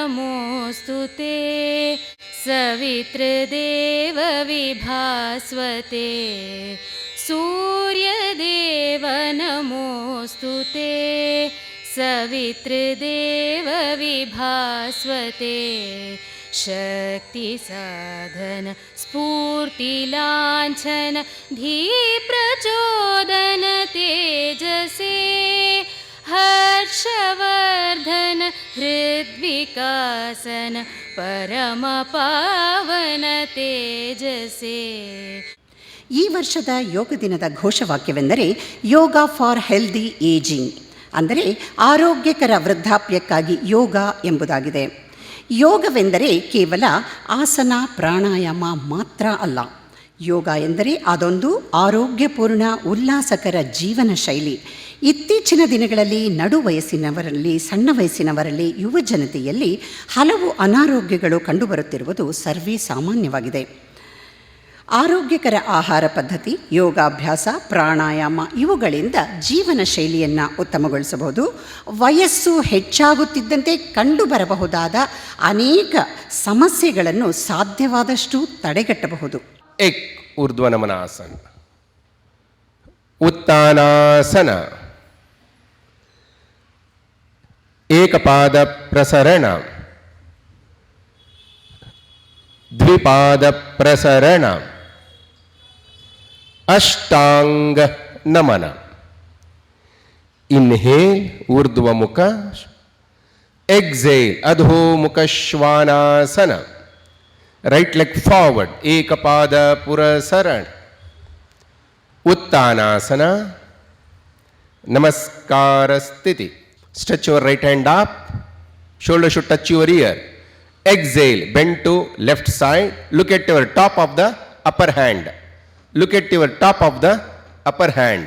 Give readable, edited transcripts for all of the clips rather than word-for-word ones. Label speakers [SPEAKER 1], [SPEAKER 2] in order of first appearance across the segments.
[SPEAKER 1] नमोऽस्तु ते सवितृदेव विभास्वते सूर्यदेव नमोऽस्तु ते सवितृदेव विभास्वते शक्तिसाधन स्फूर्तिलाञ्छन धीप्रचोदन तेजसे हर्षवर्धन हृद्विकासन परमपावन तेजसे.
[SPEAKER 2] ಈ ವರ್ಷದ ಯೋಗ ದಿನದ ಘೋಷವಾಕ್ಯವೆಂದರೆ ಯೋಗ ಫಾರ್ ಹೆಲ್ದಿ ಏಜಿಂಗ್, ಅಂದರೆ ಆರೋಗ್ಯಕರ ವೃದ್ಧಾಪ್ಯಕ್ಕಾಗಿ ಯೋಗ ಎಂಬುದಾಗಿದೆ. ಯೋಗವೆಂದರೆ ಕೇವಲ ಆಸನ ಪ್ರಾಣಾಯಾಮ ಮಾತ್ರ ಅಲ್ಲ. ಯೋಗ ಎಂದರೆ ಅದೊಂದು ಆರೋಗ್ಯಪೂರ್ಣ ಉಲ್ಲಾಸಕರ ಜೀವನ ಶೈಲಿ. ಇತ್ತೀಚಿನ ದಿನಗಳಲ್ಲಿ ನಡು ವಯಸ್ಸಿನವರಲ್ಲಿ, ಸಣ್ಣ ವಯಸ್ಸಿನವರಲ್ಲಿ, ಯುವ ಜನತೆಯಲ್ಲಿ ಹಲವು ಅನಾರೋಗ್ಯಗಳು ಕಂಡುಬರುತ್ತಿರುವುದು ಸರ್ವೇ ಸಾಮಾನ್ಯವಾಗಿದೆ. ಆರೋಗ್ಯಕರ ಆಹಾರ ಪದ್ಧತಿ, ಯೋಗಾಭ್ಯಾಸ, ಪ್ರಾಣಾಯಾಮ ಇವುಗಳಿಂದ ಜೀವನ ಶೈಲಿಯನ್ನು ಉತ್ತಮಗೊಳಿಸಬಹುದು. ವಯಸ್ಸು ಹೆಚ್ಚಾಗುತ್ತಿದ್ದಂತೆ ಕಂಡುಬರಬಹುದಾದ ಅನೇಕ ಸಮಸ್ಯೆಗಳನ್ನು ಸಾಧ್ಯವಾದಷ್ಟು ತಡೆಗಟ್ಟಬಹುದು.
[SPEAKER 3] ಏಕ್ ಊರ್ಧ್ವ ನಮನಾಸನ, ಉತ್ತಾನಾಸನ, ಏಕಪಾದ ಪ್ರಸರಣ, ದ್ವಿಪಾದ ಪ್ರಸರಣ, ಅಷ್ಟಾಂಗ ನಮನ. ಇನ್ಹೇಲ್ ಊರ್ಧ್ವ ಮುಖ, ಎಕ್ಸೇಲ್ ಅಧೋಮುಖ ಶ್ವಾನಾಸನ, ರೈಟ್ ಲೆಗ್ ಫಾರ್ವರ್ಡ್, ಏಕಪಾದ ಪುರಸರಣ, ಉತ್ತಾನಾಸನ, ನಮಸ್ಕಾರ ಸ್ಥಿತಿ. Stretch your right hand up, shoulder should touch your ear. Exhale, bend to left side, look at your top of the upper hand. Look at your top of the upper hand.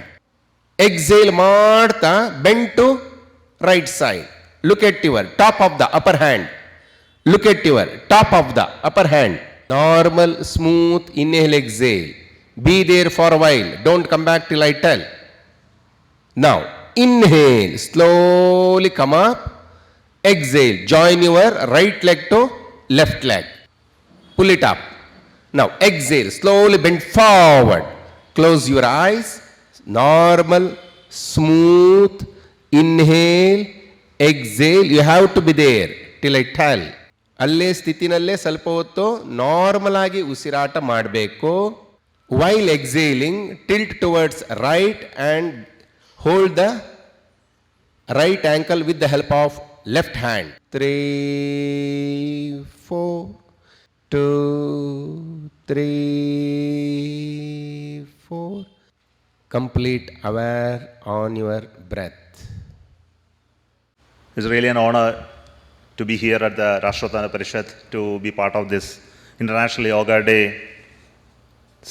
[SPEAKER 3] Exhale ಮಾಡ್ತಾ bend to right side. Look at your top of the upper hand. Look at your top of the upper hand. Normal, smooth, inhale, exhale. Be there for a while. Don't come back till I tell. Now, inhale, slowly come up. Exhale, join your right leg to left leg. Pull it up. Now, exhale, slowly bend forward. Close your eyes. Normal, smooth, inhale, exhale. You have to be there till I tell. ಅಲ್ಲೇ ಸ್ಥಿತಿನಲ್ಲೇ ಸ್ವಲ್ಪ ಹೊತ್ತು normal ಆಗಿ ಉಸಿರಾಟ ಮಾಡಬೇಕು. While exhaling, tilt towards right and hold the right ankle with the help of left hand. 3, 4, 2, 3, 4. Complete aware on your breath.
[SPEAKER 4] It's really an honor to be here at the Rashtrattana Parishad to be part of this International Yoga Day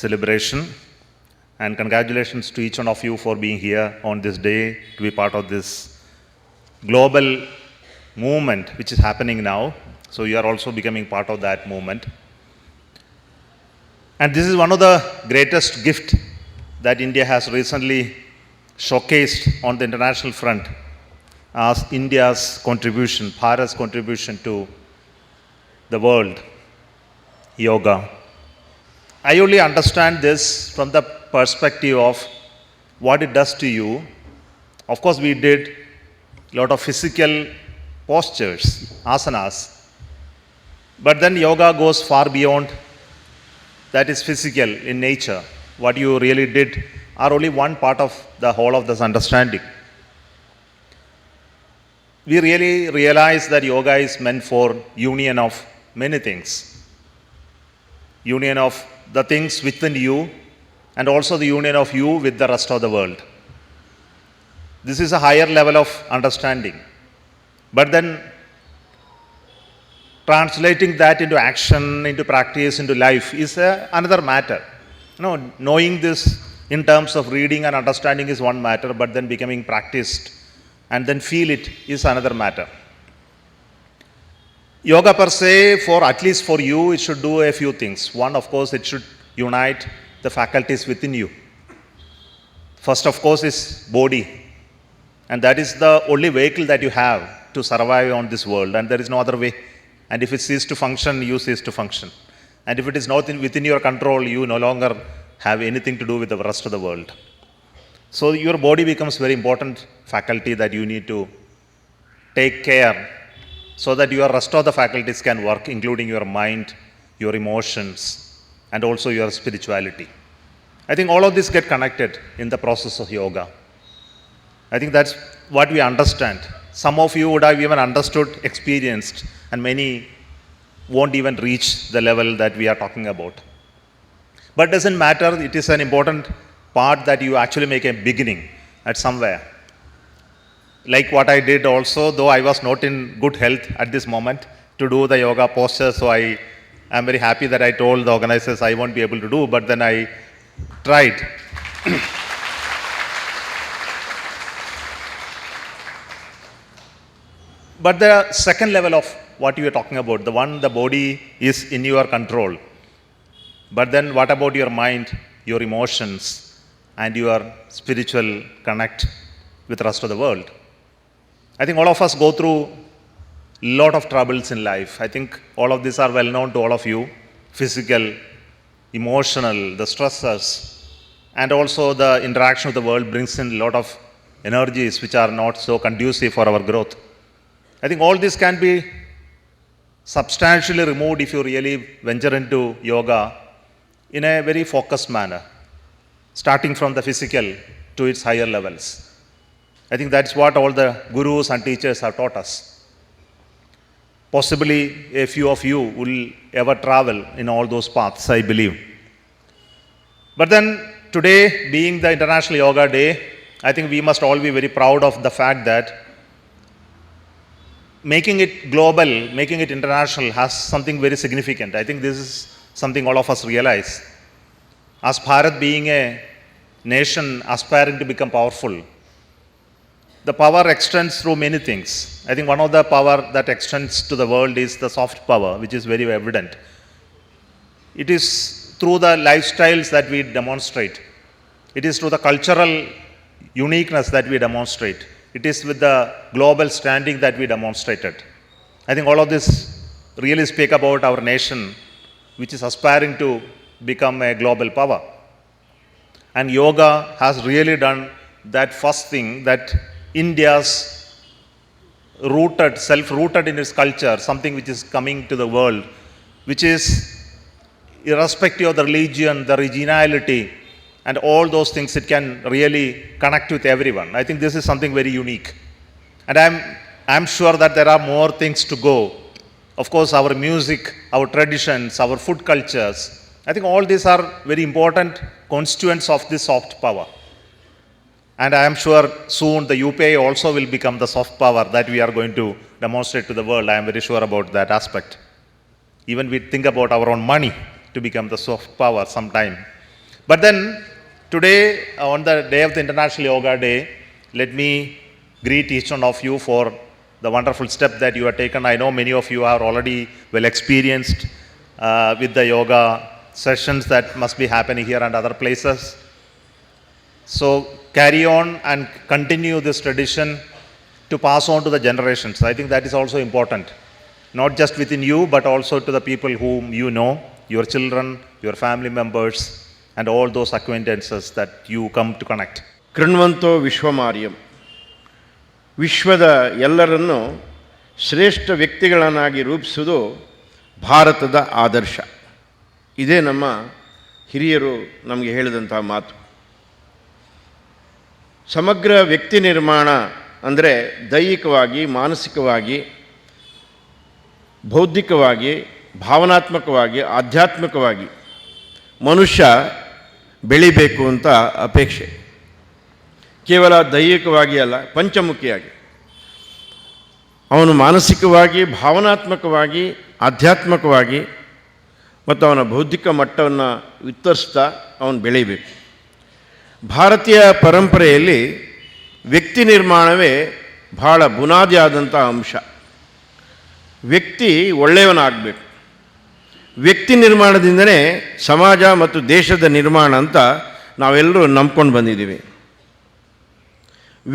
[SPEAKER 4] celebration. And congratulations to each one of you for being here on this day to be part of this global movement which is happening now. So you are also becoming part of that movement. And this is one of the greatest gift that India has recently showcased on the international front as India's contribution, Bharat's contribution to the world, yoga. I only understand this from the perspective of what it does to you. Of course, we did a lot of physical postures, asanas, but then yoga goes far beyond that is physical in nature. What you really did are only one part of the whole of this understanding. We really realize that yoga is meant for union of many things. Union of the things within you and also the union of you with the rest of the world. This is a higher level of understanding. But then translating that into action, into practice, into life is another matter. Knowing this in terms of reading and understanding is one matter, but then becoming practiced and then feel it is another matter. Yoga per se, for at least for you, it should do a few things. One, of course, it should unite the faculties within you. First, of course, is body. And that is the only vehicle that you have to survive on this world, and there is no other way. And if it ceases to function, you cease to function. And if it is not within your control, you no longer have anything to do with the rest of the world. So your body becomes very important faculty that you need to take care so that your rest of the faculties can work, including your mind, your emotions, and also your spirituality. I think all of this get connected in the process of yoga. I think that's what we understand. Some of you would have even understood, experienced, and many won't even reach the level that we are talking about. But it doesn't matter, it is an important part that you actually make a beginning at somewhere. Like what I did also, though I was not in good health at this moment to do the yoga posture, so I am very happy that I told the organizers I won't be able to do, but then I tried. But the second level of what you are talking about, the body is in your control. But then what about your mind, your emotions, and your spiritual connect with the rest of the world? I think all of us go through a lot of troubles in life. I think all of these are well known to all of you. Physical, emotional, the stressors, and also the interaction with the world brings in a lot of energies which are not so conducive for our growth. I think all this can be substantially removed if you really venture into yoga in a very focused manner, starting from the physical to its higher levels. I think that's what all the gurus and teachers have taught us. Possibly a few of you will ever travel in all those paths, I believe. But then today, being the International Yoga Day, I think we must all be very proud of the fact that making it global, making it international has something very significant. I think this is something all of us realize. As Bharat being a nation aspiring to become powerful, the power extends through many things. I think one of the power that extends to the world is the soft power, which is very evident. It is through the lifestyles that we demonstrate. It is through the cultural uniqueness that we demonstrate. It is with the global standing that we demonstrated. I think all of this really speak about our nation, which is aspiring to become a global power. And yoga has really done that first thing that India's rooted, self-rooted in its culture, something which is coming to the world, which is irrespective of the religion, the regionality, and all those things, it can really connect with everyone. I think this is something very unique. And I'm sure that there are more things to go. Of course, our music, our traditions, our food cultures, I think all these are very important constituents of this soft power. And I am sure soon the UPI also will become the soft power that we are going to demonstrate to the world. I am very sure about that aspect. Even we think about our own money to become the soft power sometime. But then today, on the day of the International Yoga Day, let me greet each one of you for the wonderful step that you have taken. I know many of you are already well experienced with the yoga sessions that must be happening here and other places. So carry on and continue this tradition to pass on to the generations. I think that is also important, not just within you, but also to the people whom you know, your children, your family members, and all those acquaintances that you come to connect.
[SPEAKER 5] ಕೃಣ್ವಂತೋ ವಿಶ್ವಮಾರ್ಯಂ. ವಿಶ್ವದ ಎಲ್ಲರನ್ನು ಶ್ರೇಷ್ಠ ವ್ಯಕ್ತಿಗಳನ್ನಾಗಿ ರೂಪಿಸುವುದು ಭಾರತದ ಆದರ್ಶ. ಇದೇ ನಮ್ಮ ಹಿರಿಯರು ನಮಗೆ ಹೇಳಿದಂಥ ಮಾತು. ಸಮಗ್ರ ವ್ಯಕ್ತಿ ನಿರ್ಮಾಣ ಅಂದರೆ ದೈಹಿಕವಾಗಿ, ಮಾನಸಿಕವಾಗಿ, ಬೌದ್ಧಿಕವಾಗಿ, ಭಾವನಾತ್ಮಕವಾಗಿ, ಆಧ್ಯಾತ್ಮಿಕವಾಗಿ ಮನುಷ್ಯ ಬೆಳಿಬೇಕು ಅಂತ ಅಪೇಕ್ಷೆ. ಕೇವಲ ದೈಹಿಕವಾಗಿ ಅಲ್ಲ, ಪಂಚಮುಖಿಯಾಗಿ ಅವನು ಮಾನಸಿಕವಾಗಿ, ಭಾವನಾತ್ಮಕವಾಗಿ, ಆಧ್ಯಾತ್ಮಿಕವಾಗಿ ಮತ್ತು ಅವನ ಬೌದ್ಧಿಕ ಮಟ್ಟವನ್ನು ವಿಸ್ತರಿಸ್ತಾ ಅವನು ಬೆಳೀಬೇಕು. ಭಾರತೀಯ ಪರಂಪರೆಯಲ್ಲಿ ವ್ಯಕ್ತಿ ನಿರ್ಮಾಣವೇ ಭಾಳ ಬುನಾದಿಯಾದಂಥ ಅಂಶ. ವ್ಯಕ್ತಿ ಒಳ್ಳೆಯವನಾಗಬೇಕು. ವ್ಯಕ್ತಿ ನಿರ್ಮಾಣದಿಂದಲೇ ಸಮಾಜ ಮತ್ತು ದೇಶದ ನಿರ್ಮಾಣ ಅಂತ ನಾವೆಲ್ಲರೂ ನಂಬ್ಕೊಂಡು ಬಂದಿದ್ದೀವಿ.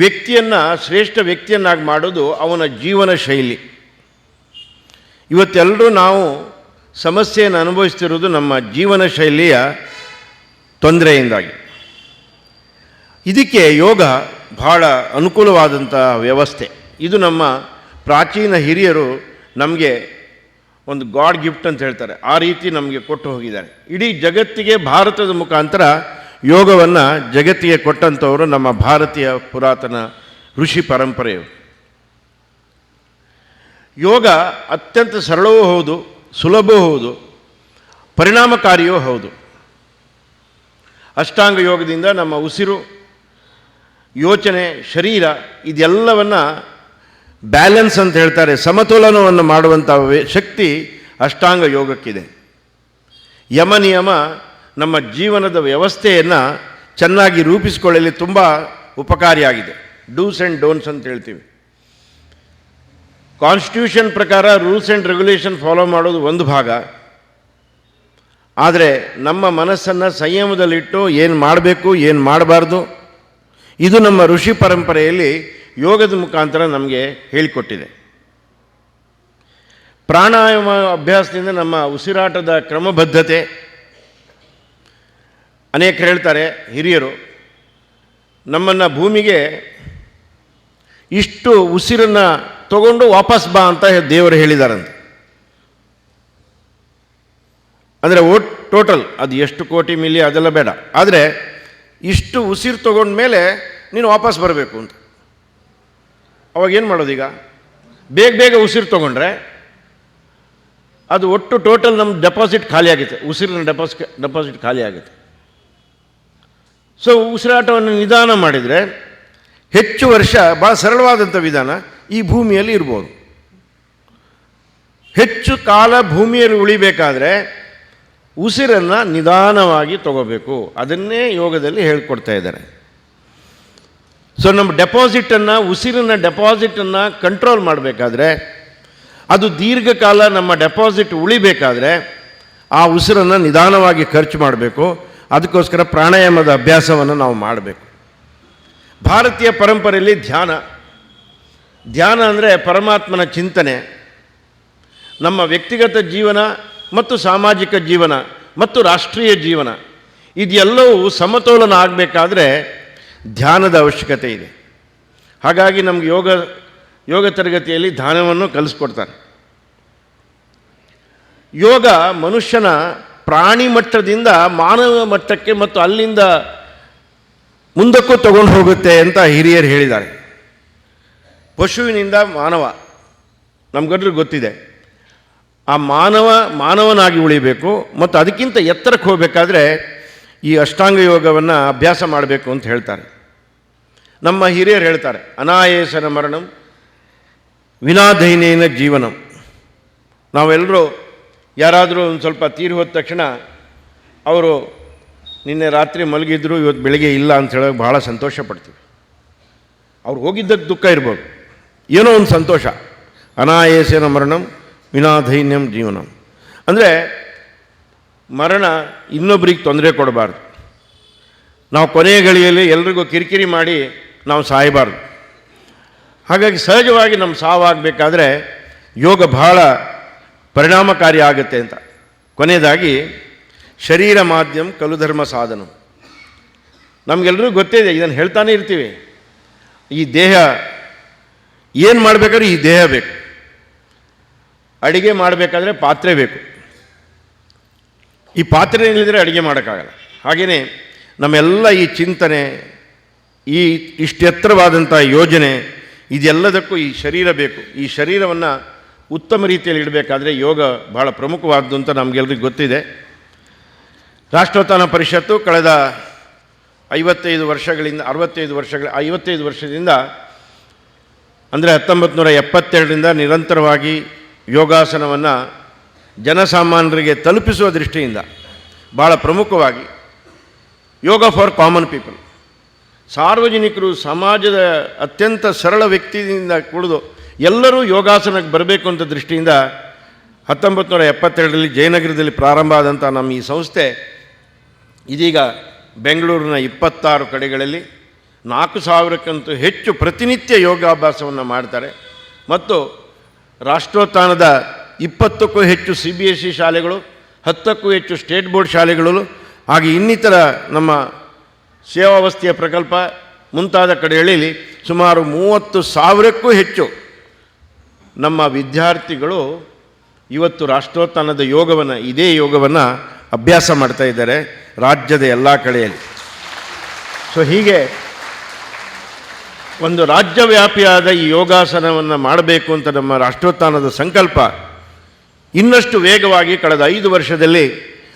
[SPEAKER 5] ವ್ಯಕ್ತಿಯನ್ನು ಶ್ರೇಷ್ಠ ವ್ಯಕ್ತಿಯನ್ನಾಗಿ ಮಾಡೋದು ಅವನ ಜೀವನ ಶೈಲಿ. ಇವತ್ತೆಲ್ಲರೂ ನಾವು ಸಮಸ್ಯೆಯನ್ನು ಅನುಭವಿಸ್ತಿರೋದು ನಮ್ಮ ಜೀವನ ಶೈಲಿಯ ತೊಂದರೆಯಿಂದಾಗಿ. ಇದಕ್ಕೆ ಯೋಗ ಬಹಳ ಅನುಕೂಲವಾದಂಥ ವ್ಯವಸ್ಥೆ. ಇದು ನಮ್ಮ ಪ್ರಾಚೀನ ಹಿರಿಯರು ನಮಗೆ ಒಂದು ಗಾಡ್ ಗಿಫ್ಟ್ ಅಂತ ಹೇಳ್ತಾರೆ, ಆ ರೀತಿ ನಮಗೆ ಕೊಟ್ಟು ಹೋಗಿದ್ದಾರೆ. ಇಡೀ ಜಗತ್ತಿಗೆ ಭಾರತದ ಮುಖಾಂತರ ಯೋಗವನ್ನು ಜಗತ್ತಿಗೆ ಕೊಟ್ಟಂಥವರು ನಮ್ಮ ಭಾರತೀಯ ಪುರಾತನ ಋಷಿ ಪರಂಪರೆಯು. ಯೋಗ ಅತ್ಯಂತ ಸರಳವೂ ಹೌದು, ಸುಲಭವೂ ಹೌದು, ಪರಿಣಾಮಕಾರಿಯೂ ಹೌದು. ಅಷ್ಟಾಂಗ ಯೋಗದಿಂದ ನಮ್ಮ ಉಸಿರು, ಯೋಚನೆ, ಶರೀರ ಇದೆಲ್ಲವನ್ನು ಬ್ಯಾಲೆನ್ಸ್ ಅಂತ ಹೇಳ್ತಾರೆ, ಸಮತೋಲನವನ್ನು ಮಾಡುವಂಥ ಶಕ್ತಿ ಅಷ್ಟಾಂಗ ಯೋಗಕ್ಕಿದೆ. ಯಮ ನಿಯಮ ನಮ್ಮ ಜೀವನದ ವ್ಯವಸ್ಥೆಯನ್ನು ಚೆನ್ನಾಗಿ ರೂಪಿಸಿಕೊಳ್ಳಲು ತುಂಬ ಉಪಕಾರಿಯಾಗಿದೆ. ಡೂಸ್ ಆ್ಯಂಡ್ ಡೋಂಟ್ಸ್ ಅಂತ ಹೇಳ್ತೀವಿ. ಕಾನ್ಸ್ಟಿಟ್ಯೂಷನ್ ಪ್ರಕಾರ ರೂಲ್ಸ್ ಆ್ಯಂಡ್ ರೆಗ್ಯುಲೇಷನ್ ಫಾಲೋ ಮಾಡೋದು ಒಂದು ಭಾಗ, ಆದರೆ ನಮ್ಮ ಮನಸ್ಸನ್ನು ಸಂಯಮದಲ್ಲಿಟ್ಟು ಏನು ಮಾಡಬೇಕು ಏನು ಮಾಡಬಾರ್ದು ಇದು ನಮ್ಮ ಋಷಿ ಪರಂಪರೆಯಲ್ಲಿ ಯೋಗದ ಮುಖಾಂತರ ನಮಗೆ ಹೇಳಿಕೊಟ್ಟಿದೆ. ಪ್ರಾಣಾಯಾಮ ಅಭ್ಯಾಸದಿಂದ ನಮ್ಮ ಉಸಿರಾಟದ ಕ್ರಮಬದ್ಧತೆ, ಅನೇಕರು ಹೇಳ್ತಾರೆ ಹಿರಿಯರು, ನಮ್ಮನ್ನು ಭೂಮಿಗೆ ಇಷ್ಟು ಉಸಿರನ್ನು ತಗೊಂಡು ವಾಪಸ್ ಬಾ ಅಂತ ದೇವರು ಹೇಳಿದಾರಂತೆ. ಅಂದರೆ ಟೋಟಲ್ ಅದು ಎಷ್ಟು ಕೋಟಿ ಮಿಲಿ ಅದೆಲ್ಲ ಬೇಡ, ಆದರೆ ಇಷ್ಟು ಉಸಿರು ತಗೊಂಡ್ಮೇಲೆ ನೀನು ವಾಪಸ್ ಬರಬೇಕು ಅಂತ. ಅವಾಗೇನು ಮಾಡೋದೀಗ? ಬೇಗ ಬೇಗ ಉಸಿರು ತೊಗೊಂಡ್ರೆ ಅದು ಒಟ್ಟು ಟೋಟಲ್ ನಮ್ಮ ಡೆಪಾಸಿಟ್ ಖಾಲಿ ಆಗುತ್ತೆ, ಉಸಿರಿನ ಡೆಪಾಸಿಟ್ ಖಾಲಿ ಆಗುತ್ತೆ. ಸೊ ಉಸಿರಾಟವನ್ನು ನಿಧಾನ ಮಾಡಿದರೆ ಹೆಚ್ಚು ವರ್ಷ, ಭಾಳ ಸರಳವಾದಂಥ ವಿಧಾನ, ಈ ಭೂಮಿಯಲ್ಲಿ ಇರ್ಬೋದು. ಹೆಚ್ಚು ಕಾಲ ಭೂಮಿಯಲ್ಲಿ ಉಳಿಬೇಕಾದ್ರೆ ಉಸಿರನ್ನು ನಿಧಾನವಾಗಿ ತಗೋಬೇಕು. ಅದನ್ನೇ ಯೋಗದಲ್ಲಿ ಹೇಳ್ಕೊಡ್ತಾ ಇದ್ದಾರೆ. ಸೊ ನಮ್ಮ ಡೆಪಾಸಿಟನ್ನು, ಉಸಿರಿನ ಡೆಪಾಸಿಟನ್ನು ಕಂಟ್ರೋಲ್ ಮಾಡಬೇಕಾದ್ರೆ, ಅದು ದೀರ್ಘಕಾಲ ನಮ್ಮ ಡೆಪಾಸಿಟ್ ಉಳಿಬೇಕಾದ್ರೆ ಆ ಉಸಿರನ್ನು ನಿಧಾನವಾಗಿ ಖರ್ಚು ಮಾಡಬೇಕು. ಅದಕ್ಕೋಸ್ಕರ ಪ್ರಾಣಾಯಾಮದ ಅಭ್ಯಾಸವನ್ನು ನಾವು ಮಾಡಬೇಕು. ಭಾರತೀಯ ಪರಂಪರೆಯಲ್ಲಿ ಧ್ಯಾನ ಅಂದರೆ ಪರಮಾತ್ಮನ ಚಿಂತನೆ. ನಮ್ಮ ವ್ಯಕ್ತಿಗತ ಜೀವನ ಮತ್ತು ಸಾಮಾಜಿಕ ಜೀವನ ಮತ್ತು ರಾಷ್ಟ್ರೀಯ ಜೀವನ ಇದೆಲ್ಲವೂ ಸಮತೋಲನ ಆಗಬೇಕಾದ್ರೆ ಧ್ಯಾನದ ಅವಶ್ಯಕತೆ ಇದೆ. ಹಾಗಾಗಿ ನಮಗೆ ಯೋಗ ತರಗತಿಯಲ್ಲಿ ಧ್ಯಾನವನ್ನು ಕಲಿಸ್ಕೊಡ್ತಾರೆ. ಯೋಗ ಮನುಷ್ಯನ ಪ್ರಾಣಿ ಮಟ್ಟದಿಂದ ಮಾನವ ಮಟ್ಟಕ್ಕೆ ಮತ್ತು ಅಲ್ಲಿಂದ ಮುಂದಕ್ಕೂ ತಗೊಂಡು ಹೋಗುತ್ತೆ ಅಂತ ಹಿರಿಯರು ಹೇಳಿದ್ದಾರೆ. ಪಶುವಿನಿಂದ ಮಾನವ, ನಮಗೆಲ್ಲರಿಗೂ ಗೊತ್ತಿದೆ. ಆ ಮಾನವನಾಗಿ ಉಳಿಬೇಕು ಮತ್ತು ಅದಕ್ಕಿಂತ ಎತ್ತರಕ್ಕೆ ಹೋಗಬೇಕಾದ್ರೆ ಈ ಅಷ್ಟಾಂಗ ಯೋಗವನ್ನು ಅಭ್ಯಾಸ ಮಾಡಬೇಕು ಅಂತ ಹೇಳ್ತಾರೆ. ನಮ್ಮ ಹಿರಿಯರು ಹೇಳ್ತಾರೆ, ಅನಾಯಾಸನ ಮರಣಂ ವಿನಾದೈನೇನ ಜೀವನಂ. ನಾವೆಲ್ಲರೂ ಯಾರಾದರೂ ಒಂದು ಸ್ವಲ್ಪ ತೀರಿ ಹೋದ ತಕ್ಷಣ ಅವರು ನಿನ್ನೆ ರಾತ್ರಿ ಮಲಗಿದ್ರು ಇವತ್ತು ಬೆಳಿಗ್ಗೆ ಇಲ್ಲ ಅಂತ ಹೇಳೋಕೆ ಭಾಳ ಸಂತೋಷ ಪಡ್ತೀವಿ. ಅವ್ರು ಹೋಗಿದ್ದಕ್ಕೆ ದುಃಖ ಇರ್ಬೋದು, ಏನೋ ಒಂದು ಸಂತೋಷ. ಅನಾಯಾಸನ ಮರಣಂ ವಿನಾದೈನ್ಯಂ ಜೀವನಂ ಅಂದರೆ ಮರಣ ಇನ್ನೊಬ್ಬರಿಗೆ ತೊಂದರೆ ಕೊಡಬಾರ್ದು. ನಾವು ಕೊನೆಯ ಗಳಿಗೆಯಲ್ಲಿ ಎಲ್ರಿಗೂ ಕಿರಿಕಿರಿ ಮಾಡಿ ನಾವು ಸಾಯಬಾರ್ದು. ಹಾಗಾಗಿ ಸಹಜವಾಗಿ ನಮ್ಮ ಸಾವಾಗಬೇಕಾದ್ರೆ ಯೋಗ ಬಹಳ ಪರಿಣಾಮಕಾರಿ ಆಗುತ್ತೆ ಅಂತ. ಕೊನೆಯದಾಗಿ ಶರೀರ ಮಾಧ್ಯಮ ಕಲುಧರ್ಮ ಸಾಧನ. ನಮಗೆಲ್ಲರಿಗೂ ಗೊತ್ತಿದೆ, ಇದನ್ನು ಹೇಳ್ತಾನೆ ಇರ್ತೀವಿ. ಈ ದೇಹ ಏನು ಮಾಡಬೇಕಾದ್ರೆ ಈ ದೇಹ ಬೇಕು. ಅಡಿಗೆ ಮಾಡಬೇಕಾದ್ರೆ ಪಾತ್ರೆ ಬೇಕು. ಈ ಪಾತ್ರೆ ಇಲ್ಲದಿದ್ದರೆ ಅಡುಗೆ ಮಾಡೋಕ್ಕಾಗಲ್ಲ. ಹಾಗೆಯೇ ನಮ್ಮೆಲ್ಲ ಈ ಚಿಂತನೆ, ಇಷ್ಟು ಎತ್ತರವಾದಂಥ ಯೋಜನೆ ಇದೆಲ್ಲದಕ್ಕೂ ಈ ಶರೀರ ಬೇಕು. ಈ ಶರೀರವನ್ನು ಉತ್ತಮ ರೀತಿಯಲ್ಲಿ ಇಡಬೇಕಾದ್ರೆ ಯೋಗ ಬಹಳ ಪ್ರಮುಖವಾದ್ದು ಅಂತ ನಮಗೆಲ್ಲರಿಗೂ ಗೊತ್ತಿದೆ. ರಾಷ್ಟ್ರೋತ್ಥಾನ ಪರಿಷತ್ತು ಕಳೆದ 55 ವರ್ಷದಿಂದ ಅಂದರೆ 1972ರಿಂದ ನಿರಂತರವಾಗಿ ಯೋಗಾಸನವನ್ನು ಜನಸಾಮಾನ್ಯರಿಗೆ ತಲುಪಿಸುವ ದೃಷ್ಟಿಯಿಂದ ಭಾಳ ಪ್ರಮುಖವಾಗಿ ಯೋಗ ಫಾರ್ ಕಾಮನ್ ಪೀಪಲ್, ಸಾರ್ವಜನಿಕರು, ಸಮಾಜದ ಅತ್ಯಂತ ಸರಳ ವ್ಯಕ್ತಿಯಿಂದ ಕುಳಿದು ಎಲ್ಲರೂ ಯೋಗಾಸನಕ್ಕೆ ಬರಬೇಕು ಅಂತ ದೃಷ್ಟಿಯಿಂದ 1972ರಲ್ಲಿ ಜಯನಗರದಲ್ಲಿ ಪ್ರಾರಂಭ ಆದಂಥ ನಮ್ಮ ಈ ಸಂಸ್ಥೆ ಇದೀಗ ಬೆಂಗಳೂರಿನ 26 ಕಡೆಗಳಲ್ಲಿ 4000ಕ್ಕಂತೂ ಹೆಚ್ಚು ಪ್ರತಿನಿತ್ಯ ಯೋಗಾಭ್ಯಾಸವನ್ನು ಮಾಡ್ತಾರೆ. ಮತ್ತು ರಾಷ್ಟ್ರೋತ್ಥಾನದ 20ಕ್ಕೂ ಹೆಚ್ಚು CBSE ಶಾಲೆಗಳು, 10ಕ್ಕೂ ಹೆಚ್ಚು ಸ್ಟೇಟ್ ಬೋರ್ಡ್ ಶಾಲೆಗಳು, ಹಾಗೆ ಇನ್ನಿತರ ನಮ್ಮ ಸೇವಾವಸ್ಥೆಯ ಪ್ರಕಲ್ಪ ಮುಂತಾದ ಕಡೆಗಳಲ್ಲಿ ಸುಮಾರು 30,000ಕ್ಕೂ ಹೆಚ್ಚು ನಮ್ಮ ವಿದ್ಯಾರ್ಥಿಗಳು ಇವತ್ತು ರಾಷ್ಟ್ರೋತ್ಥಾನದ ಯೋಗವನ್ನು, ಇದೇ ಯೋಗವನ್ನು ಅಭ್ಯಾಸ ಮಾಡ್ತಾ ಇದ್ದಾರೆ ರಾಜ್ಯದ ಎಲ್ಲ ಕಡೆಯಲ್ಲಿ. ಸೊ ಹೀಗೆ ಒಂದು ರಾಜ್ಯವ್ಯಾಪಿಯಾದ ಈ ಯೋಗಾಸನವನ್ನು ಮಾಡಬೇಕು ಅಂತ ನಮ್ಮ ರಾಷ್ಟ್ರೋತ್ಥಾನದ ಸಂಕಲ್ಪ ಇನ್ನಷ್ಟು ವೇಗವಾಗಿ ಕಳೆದ 5 ವರ್ಷದಲ್ಲಿ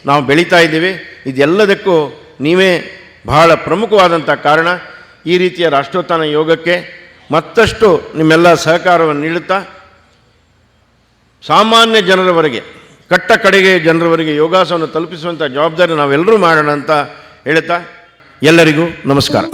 [SPEAKER 5] ನಾವು ಬೆಳೀತಾ ಇದ್ದೀವಿ. ಇದೆಲ್ಲದಕ್ಕೂ ನೀವೇ ಬಹಳ ಪ್ರಮುಖವಾದಂಥ ಕಾರಣ. ಈ ರೀತಿಯ ರಾಷ್ಟ್ರೋತ್ಥಾನ ಯೋಗಕ್ಕೆ ಮತ್ತಷ್ಟು ನಿಮ್ಮೆಲ್ಲ ಸಹಕಾರವನ್ನು ನೀಡುತ್ತಾ ಸಾಮಾನ್ಯ ಜನರವರೆಗೆ, ಕಟ್ಟ ಕಡೆಗೆ ಜನರವರೆಗೆ ಯೋಗಾಸನವನ್ನು ತಲುಪಿಸುವಂಥ ಜವಾಬ್ದಾರಿ ನಾವೆಲ್ಲರೂ ಮಾಡೋಣ ಅಂತ ಹೇಳ್ತಾ ಎಲ್ಲರಿಗೂ ನಮಸ್ಕಾರ.